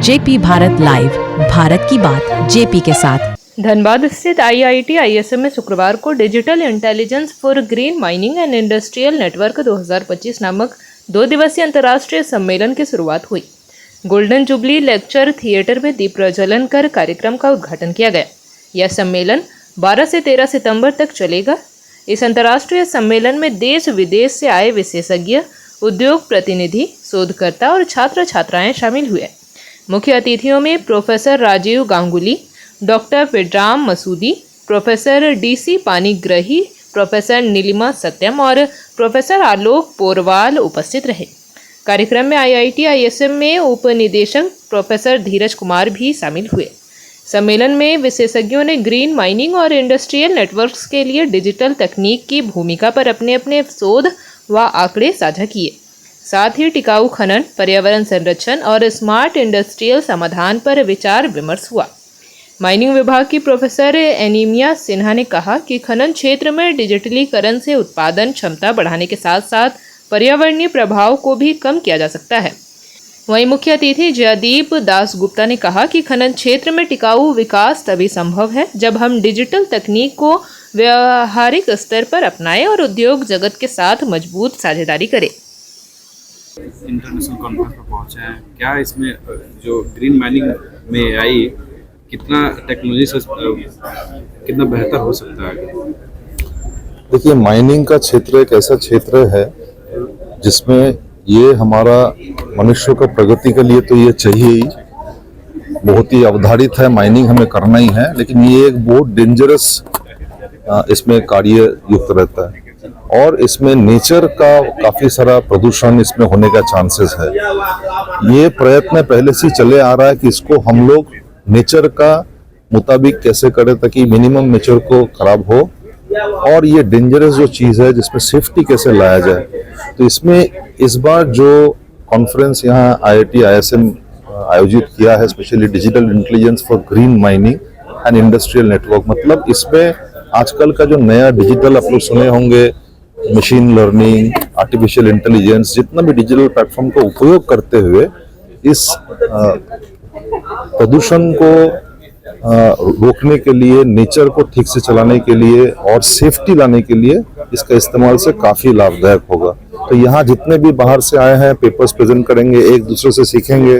JP Bharat live, Bharat की बात JP के साथ। धनबाद स्थित IIT ISM में शुक्रवार को digital intelligence for green mining and industrial network 2025 नामक 2 दिवसीय अंतर्राष्ट्रीय सम्मेलन की शुरुआत हुई। गोल्डन जुबली लेक्चर थिएटर में दीप प्रज्वलन कर कार्यक्रम का उद्घाटन किया गया। यह सम्मेलन 12 से 13 सितंबर तक चलेगा। इस अंतर्राष्ट्रीय सम्मेलन में देश विदेश से आए विशेषज्ञ, उद्योग प्रतिनिधि, शोधकर्ता और छात्र छात्राएं शामिल हुए। मुख्य अतिथियों में professor Rajiv Ganguly, doctor Pedram Masoudi, professor DC Panigrahi, professor Neelima Satyam और प्रोफेसर आलोक पोरवाल उपस्थित रहे। कार्यक्रम में IIT ISM में उपनिदेशक प्रोफेसर धीरज कुमार भी शामिल हुए। सम्मेलन में विशेषज्ञों ने ग्रीन माइनिंग और इंडस्ट्रियल नेटवर्क्स के लिए डिजिटल तकनीक की भूमिका पर अपने अपने शोध व आंकड़े साझा किए। साथ ही टिकाऊ खनन, पर्यावरण संरक्षण और स्मार्ट इंडस्ट्रियल समाधान पर विचार विमर्श हुआ। माइनिंग विभाग की प्रोफेसर एनीमिया सिन्हा ने कहा कि खनन क्षेत्र में डिजिटलीकरण से उत्पादन क्षमता बढ़ाने के साथ साथ पर्यावरणीय प्रभाव को भी कम किया जा सकता है। वहीं मुख्य अतिथि जयदीप दास गुप्ता ने कहा कि खनन क्षेत्र में टिकाऊ विकास तभी संभव है जब हम डिजिटल तकनीक को व्यावहारिक स्तर पर अपनाएं और उद्योग जगत के साथ मजबूत साझेदारी करें। इंटरनेशनल कॉन्फ्रेंस पर पहुंचे हैं, क्या इसमें जो ग्रीन माइनिंग में आई कितना टेक्नोलॉजी से कितना बेहतर हो सकता है? देखिए, माइनिंग का क्षेत्र एक ऐसा क्षेत्र है जिसमें ये हमारा मनुष्य का प्रगति के लिए तो ये चाहिए ही, बहुत ही अवधारित है। माइनिंग हमें करना ही है, लेकिन ये एक बहुत डेंजरस इसमें कार्य युक्त रहता है और इसमें नेचर का काफी सारा प्रदूषण इसमें होने का चांसेस है। ये प्रयत्न पहले से चले आ रहा है कि इसको हम लोग नेचर का मुताबिक कैसे करें ताकि मिनिमम नेचर को खराब हो और ये डेंजरस जो चीज़ है जिसमें सेफ्टी कैसे लाया जाए। तो इसमें इस बार जो कॉन्फ्रेंस यहाँ IIT ISM आयोजित किया है, specially digital intelligence for green mining and industrial network, मतलब इसमें आजकल का जो नया डिजिटल आप लोग सुने होंगे, मशीन लर्निंग, आर्टिफिशियल इंटेलिजेंस, जितना भी डिजिटल प्लेटफॉर्म का उपयोग करते हुए इस प्रदूषण को रोकने के लिए, नेचर को ठीक से चलाने के लिए और सेफ्टी लाने के लिए इसका इस्तेमाल से काफी लाभदायक होगा। तो यहाँ जितने भी बाहर से आए हैं पेपर्स प्रेजेंट करेंगे, एक दूसरे से सीखेंगे,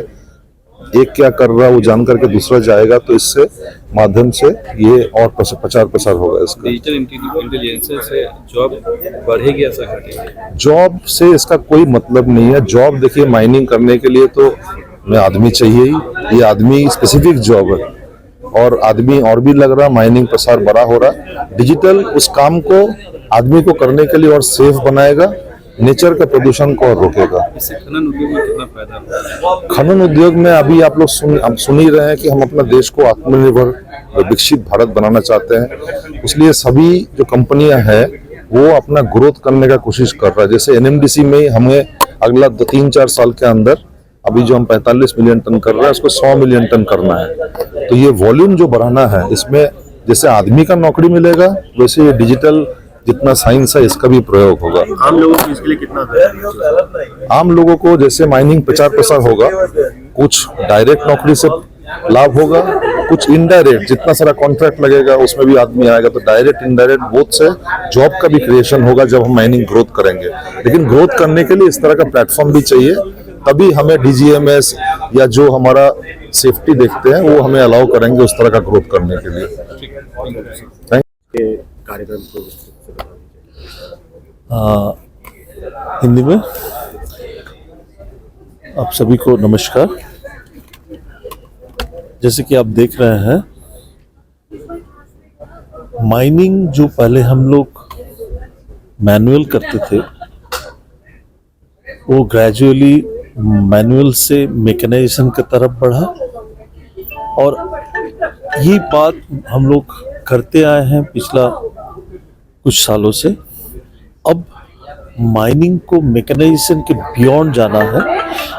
एक क्या कर रहा है वो जान करके दूसरा जाएगा, तो इससे माध्यम से ये और प्रचार प्रसार होगा। इसका डिजिटल इंटेलिजेंस से जॉब बढ़ेगी ऐसा घटेगा? जॉब से इसका कोई मतलब नहीं है। जॉब देखिए, माइनिंग करने के लिए तो में आदमी चाहिए ही, ये आदमी स्पेसिफिक जॉब है और आदमी और भी लग रहा, माइनिंग प्रसार बड़ा हो रहा। डिजिटल उस काम को आदमी को करने के लिए और सेफ बनाएगा, नेचर का प्रदूषण को और रोकेगा। इससे खनन उद्योग में कितना फायदा होगा? खनन उद्योग में अभी आप लोग सुन ही रहे हैं कि हम अपना देश को आत्मनिर्भर विकसित भारत बनाना चाहते हैं। इसलिए सभी जो कंपनियां हैं वो अपना ग्रोथ करने का कोशिश कर रहा है। जैसे NMDC में हमें अगला 3-4 साल के अंदर अभी जो हम 45 मिलियन टन कर रहे हैं उसको 100 मिलियन टन करना है। तो ये वॉल्यूम जो बढ़ाना है, इसमें जैसे आदमी का नौकरी मिलेगा वैसे ये डिजिटल जितना साइंस है इसका भी प्रयोग होगा। आम लोगों को इसके लिए कितना? आम लोगों को जैसे माइनिंग 50% होगा, कुछ डायरेक्ट नौकरी से लाभ होगा, कुछ इनडायरेक्ट, जितना सारा कॉन्ट्रैक्ट लगेगा उसमें भी आदमी आएगा, तो डायरेक्ट इनडायरेक्ट बोथ से जॉब का भी क्रिएशन होगा जब हम माइनिंग ग्रोथ करेंगे। लेकिन ग्रोथ करने के लिए इस तरह का प्लेटफॉर्म भी चाहिए, तभी हमें DGMS या जो हमारा सेफ्टी देखते हैं वो हमें अलाउ करेंगे उस तरह का ग्रोथ करने के लिए। कार्यक्रम को हिंदी में आप सभी को नमस्कार। जैसे कि आप देख रहे हैं, माइनिंग जो पहले हम लोग मैनुअल करते थे वो ग्रेजुअली मैनुअल से मैकेनाइजेशन की तरफ बढ़ा और ये बात हम लोग करते आए हैं पिछला कुछ सालों से। अब माइनिंग को मैकेनाइजेशन के बियॉन्ड जाना है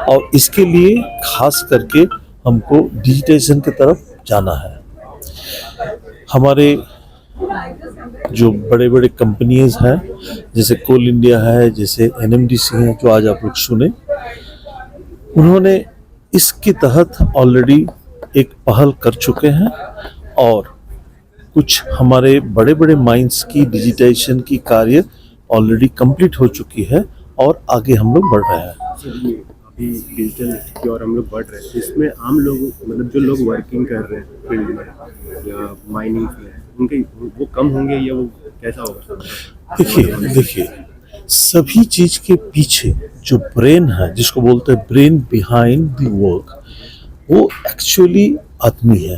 और इसके लिए खास करके हमको डिजिटाइजेशन की तरफ जाना है। हमारे जो बड़े बड़े कंपनीज हैं जैसे कोल इंडिया है, जैसे NMDC है जो आज आप लोग सुने, उन्होंने इसके तहत ऑलरेडी एक पहल कर चुके हैं और कुछ हमारे बड़े बड़े माइंस की डिजिटाइजेशन की कार्य ऑलरेडी कंप्लीट हो चुकी है और आगे हम लोग बढ़ रहे हैं। अभी डिजिटल की ओर हम लोग बढ़ रहे हैं, इसमें आम लोग मतलब जो लोग वर्किंग कर रहे हैं फील्ड में या माइनिंग में, उनके वो कम होंगे या वो कैसा होगा? देखिए सभी चीज के पीछे जो ब्रेन है, जिसको बोलते हैं ब्रेन बिहाइंड द वर्क, वो एक्चुअली आदमी है।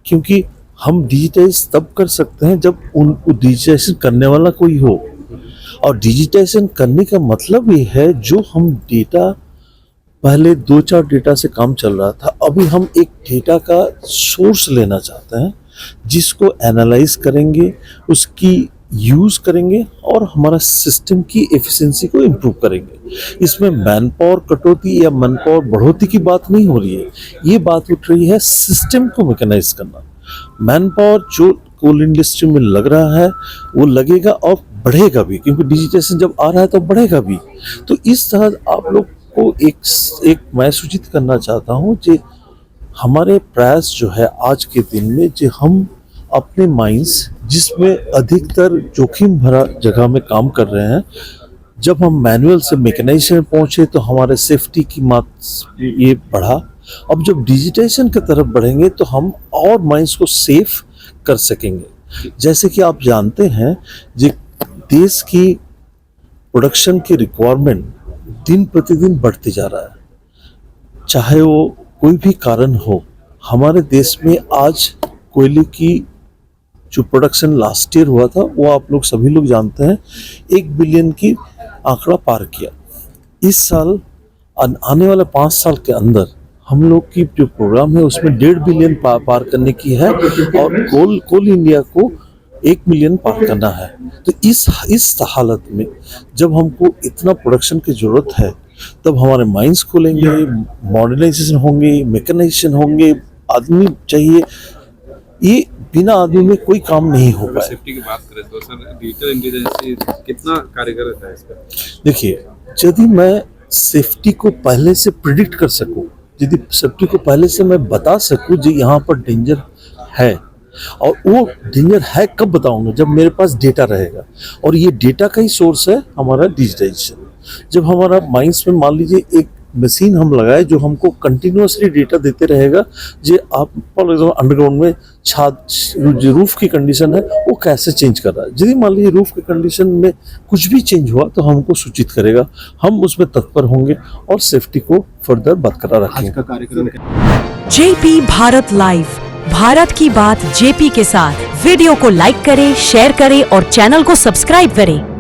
क्योंकि हम डिजिटाइज तब कर सकते हैं जब डिजिटाइजेशन करने वाला कोई हो, और डिजिटाइजेशन करने का मतलब ये है जो हम डेटा पहले 2-4 डेटा से काम चल रहा था, अभी हम एक डेटा का सोर्स लेना चाहते हैं जिसको एनालाइज करेंगे, उसकी यूज करेंगे और हमारा सिस्टम की एफिशिएंसी को इम्प्रूव करेंगे। इसमें मैन पावर कटौती या मैन पावर बढ़ोतरी की बात नहीं हो रही है, ये बात उठ रही है सिस्टम को मैकेनाइज करना। मैन पावर जो कोल इंडस्ट्री में लग रहा है वो लगेगा और बढ़ेगा भी, क्योंकि डिजिटाइजेशन जब आ रहा है तो बढ़ेगा भी। तो इस तरह आप लोग को एक मैं सूचित करना चाहता हूँ कि हमारे प्रयास जो है आज के दिन में, जो हम अपने माइंस जिसमें अधिकतर जोखिम भरा जगह में काम कर रहे हैं, जब हम मैनुअल से मैकेनाइजेशन पहुंचे तो हमारे सेफ्टी की ये बढ़ा। अब जब डिजिटाइजेशन की तरफ बढ़ेंगे तो हम और माइंस को सेफ कर सकेंगे। जैसे कि आप जानते हैं जो देश की प्रोडक्शन की रिक्वायरमेंट दिन प्रतिदिन बढ़ती जा रहा है, चाहे वो कोई भी कारण हो। हमारे देश में आज कोयले की जो प्रोडक्शन लास्ट ईयर हुआ था वो आप लोग सभी लोग जानते हैं 1 बिलियन की आंकड़ा पार किया। इस साल आने वाले 5 साल के अंदर हम लोग की जो प्रोग्राम है उसमें 1.5 बिलियन पार करने की है और कोल इंडिया को 1 मिलियन पार करना है। तो इस हालत में जब हमको इतना प्रोडक्शन की जरूरत है तब हमारे माइंस खोलेंगे, मॉडर्नाइजेशन होंगे, मैकेनाइजेशन होंगे, आदमी चाहिए। ये बिना आदमी में कोई काम नहीं हो पाए। सेफ्टी की बात करें तो सर डिजिटल इंटेलिजेंस कितना कारगर है इस पर? देखिए, यदि मैं सेफ्टी को पहले से प्रिडिक्ट कर सकूं, यदि सेफ्टी को पहले से मैं बता सकूं जी यहाँ पर डेंजर है, और वो डेंजर है कब बताऊंगा? जब मेरे पास डेटा रहेगा, और ये डेटा का ही सोर्स है हमारा डिजिटाइजेशन। जब हमारा माइंस में मान लीजिए एक मशीन हम लगाए जो हमको कंटिन्यूसली डेटा देते रहेगा, जो आप फॉर एग्जाम्पल अंडरग्राउंड में छात जो रूफ की कंडीशन है वो कैसे चेंज कर रहा है। यदि मान लीजिए रूफ की कंडीशन में कुछ भी चेंज हुआ तो हमको सूचित करेगा, हम उसमें तत्पर होंगे और सेफ्टी को फर्दर बरकरार रखेंगे। आज का कार्यक्रम जेपी भारत लाइव, भारत की बात जेपी के साथ। वीडियो को लाइक करें, शेयर करें और चैनल को सब्सक्राइब करें।